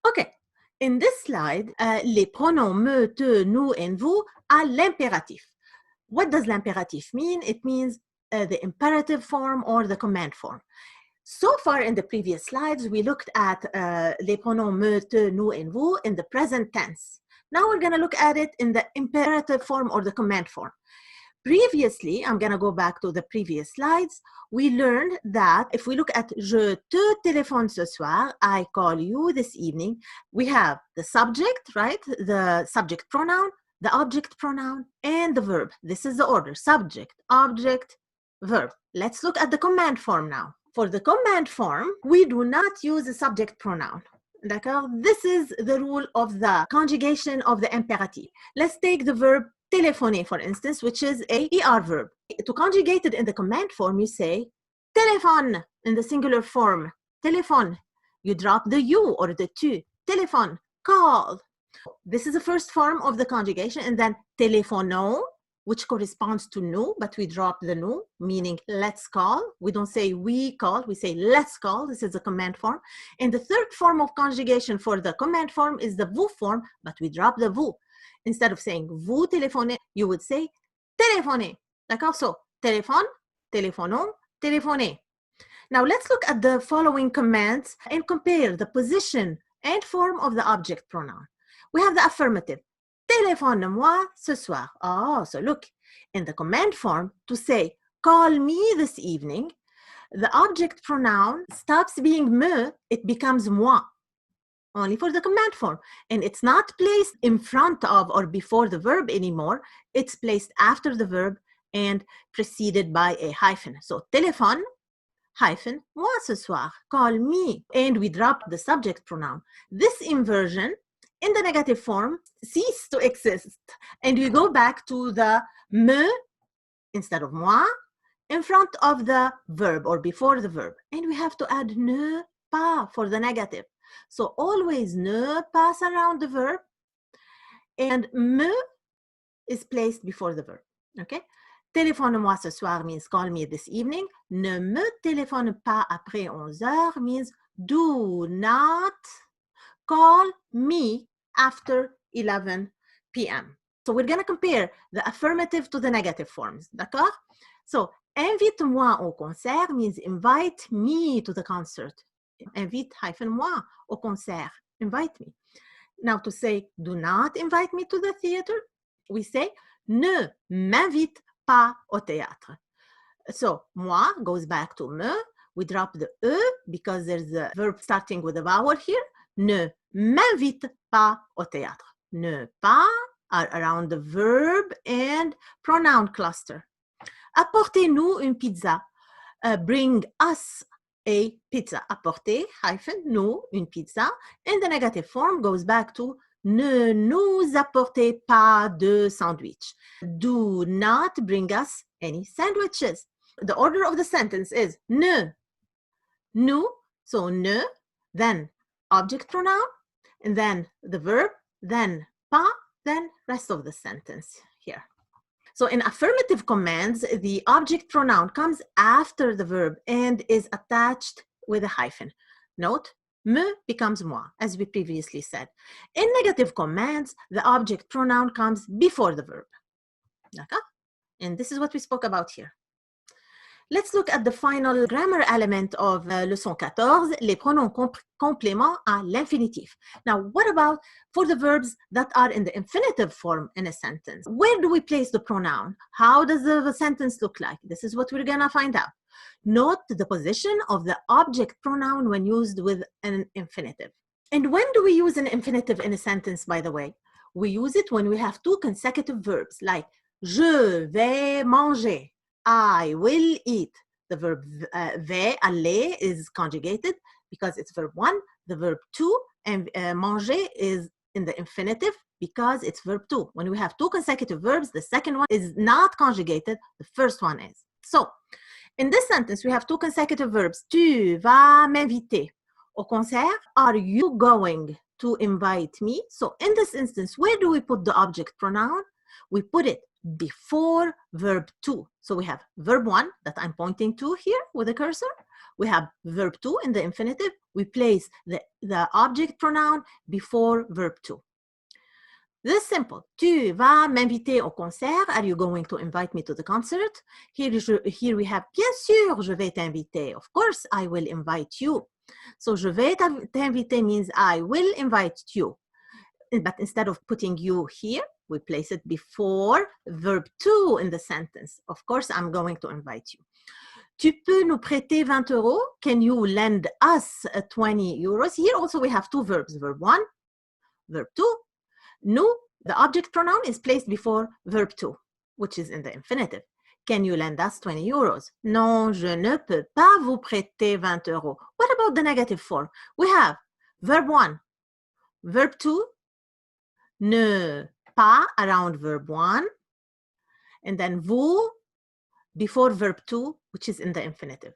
Okay, in this slide, les pronoms me, te, nous, and vous are l'impératif. What does l'impératif mean? It means the imperative form or the command form. So far in the previous slides, we looked at les pronoms me, te, nous, and vous in the present tense. Now we're going to look at it in the imperative form or the command form. Previously, I'm going to go back to the previous slides. We learned that if we look at je te téléphone ce soir, I call you this evening, we have the subject, right? The subject pronoun, the object pronoun, and the verb. This is the order: subject, object, verb. Let's look at the command form now. For the command form, we do not use a subject pronoun. This is the rule of the conjugation of the imperative. Let's take the verb téléphoner, for instance, which is a ER verb. To conjugate it in the command form, you say téléphone in the singular form. Téléphone. You drop the you or the tu. Téléphone. Call. This is the first form of the conjugation. And then téléphonons, which corresponds to nous, but we drop the nous, meaning let's call. We don't say we call, we say let's call. This is the command form. And the third form of conjugation for the command form is the vous form, but we drop the vous. Instead of saying vous téléphonez, you would say téléphoner. D'accord? So téléphone, téléphonons, téléphoner. Now let's look at the following commands and compare the position and form of the object pronoun. We have the affirmative. Téléphone-moi ce soir. Oh, so look, in the command form, to say call me this evening, the object pronoun stops being me, it becomes moi. Only for the command form. And it's not placed in front of or before the verb anymore. It's placed after the verb and preceded by a hyphen. So téléphone, hyphen, moi ce soir, call me. And we drop the subject pronoun. This inversion in the negative form ceases to exist. And we go back to the me instead of moi in front of the verb or before the verb. And we have to add ne pas for the negative. So always ne pass around the verb and me is placed before the verb. Okay? Téléphone-moi ce soir means call me this evening. Ne me téléphone pas après 11 heures means do not call me after 11 p.m. So we're going to compare the affirmative to the negative forms. D'accord? So invite-moi au concert means invite me to the concert. Invite-moi au concert. Invite me. Now to say do not invite me to the theater, we say ne m'invite pas au théâtre. So moi goes back to me. We drop the e because there's a verb starting with a vowel here. Ne m'invite pas au théâtre. Ne pas are around the verb and pronoun cluster. Apportez-nous une pizza. Bring us a pizza. Apporter, hyphen, nous, une pizza. And the negative form goes back to ne nous apportez pas de sandwich. Do not bring us any sandwiches. The order of the sentence is ne, nous, so ne, then object pronoun, and then the verb, then pas, then rest of the sentence here. So in affirmative commands, the object pronoun comes after the verb and is attached with a hyphen. Note, me becomes moi, as we previously said. In negative commands, the object pronoun comes before the verb. Okay? And this is what we spoke about here. Let's look at the final grammar element of leçon 14, les pronoms compléments à l'infinitif. Now, what about for the verbs that are in the infinitive form in a sentence? Where do we place the pronoun? How does the sentence look like? This is what we're gonna find out. Note the position of the object pronoun when used with an infinitive. And when do we use an infinitive in a sentence, by the way? We use it when we have two consecutive verbs like je vais manger. I will eat. The verb vais, aller is conjugated because it's verb 1. The verb 2 and manger is in the infinitive because it's verb 2. When we have two consecutive verbs, the second one is not conjugated. The first one is. So, in this sentence, we have two consecutive verbs. Tu vas m'inviter au concert. Are you going to invite me? So, in this instance, where do we put the object pronoun? We put it before verb 2. So we have verb 1 that I'm pointing to here with a cursor. We have verb 2 in the infinitive. we place the object pronoun before verb to. This is simple. Tu vas m'inviter au concert. Are you going to invite me to the concert? Here we have, bien sûr, je vais t'inviter. Of course, I will invite you. So, je vais t'inviter means I will invite you. But instead of putting you here, we place it before verb to in the sentence. Of course, I'm going to invite you. Tu peux nous prêter 20 euros? Can you lend us 20 euros? Here also we have two verbs, verb 1, verb 2. Nous, the object pronoun is placed before verb 2, which is in the infinitive. Can you lend us 20 euros? Non, je ne peux pas vous prêter 20 euros. What about the negative form? We have verb 1, verb 2, ne pas around verb 1, and then vous before verb 2, which is in the infinitive.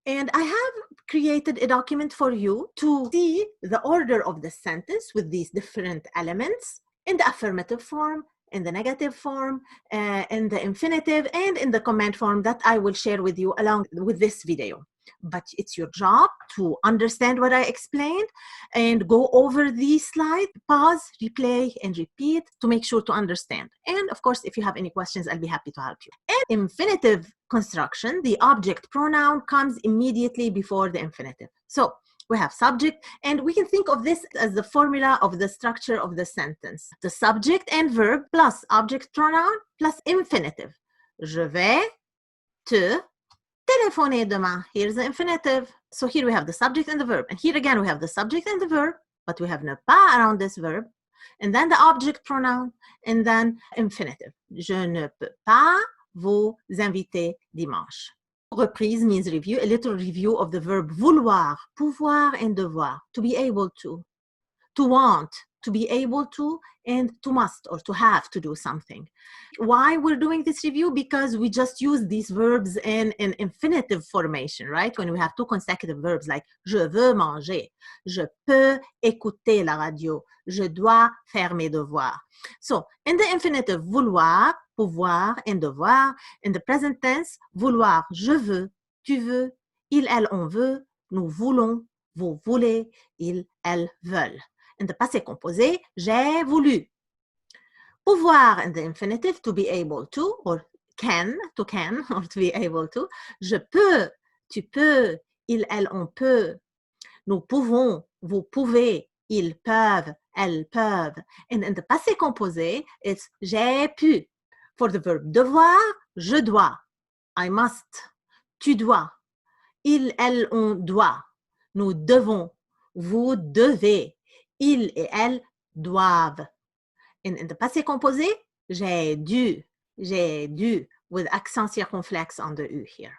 And I have created a document for you to see the order of the sentence with these different elements in the affirmative form, in the negative form, in the infinitive, and in the command form that I will share with you along with this video. But it's your job to understand what I explained and go over these slides, pause, replay, and repeat to make sure to understand. And of course, if you have any questions, I'll be happy to help you. In infinitive construction, the object pronoun comes immediately before the infinitive. So we have subject, and we can think of this as the formula of the structure of the sentence. The subject and verb plus object pronoun plus infinitive. Je vais te téléphoner demain. Here's the infinitive. So here we have the subject and the verb. And here again, we have the subject and the verb, but we have ne pas around this verb. And then the object pronoun, and then infinitive. Je ne peux pas vous inviter dimanche. Reprise means review, a little review of the verb vouloir, pouvoir and devoir, to be able to want, to be able to, and to must or to have to do something. Why we're doing this review? Because we just use these verbs in an infinitive formation, right? When we have two consecutive verbs like je veux manger, je peux écouter la radio, je dois faire mes devoirs. So in the infinitive, vouloir, pouvoir, and devoir. In the present tense, vouloir, je veux, tu veux, il, elle, on veut, nous voulons, vous voulez, ils, elles veulent. In the passé composé, j'ai voulu. Pouvoir in the infinitive, to be able to, or can, to can, or to be able to. Je peux, tu peux, il, elle, on peut. Nous pouvons, vous pouvez, ils peuvent, elles peuvent. And in the passé composé, it's j'ai pu. For the verb devoir, je dois, I must. Tu dois, il, elle, on doit. Nous devons, vous devez. Ils et elles doivent. In the passé composé, j'ai dû, with accent circonflexe on the U here.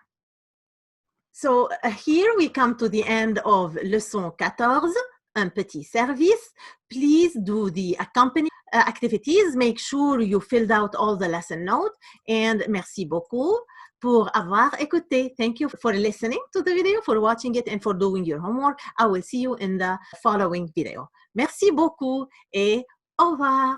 So here we come to the end of leçon 14, un petit service. Please do the accompanying activities. Make sure you filled out all the lesson notes. And merci beaucoup pour avoir écouté. Thank you for listening to the video, for watching it, and for doing your homework. I will see you in the following video. Merci beaucoup et au revoir.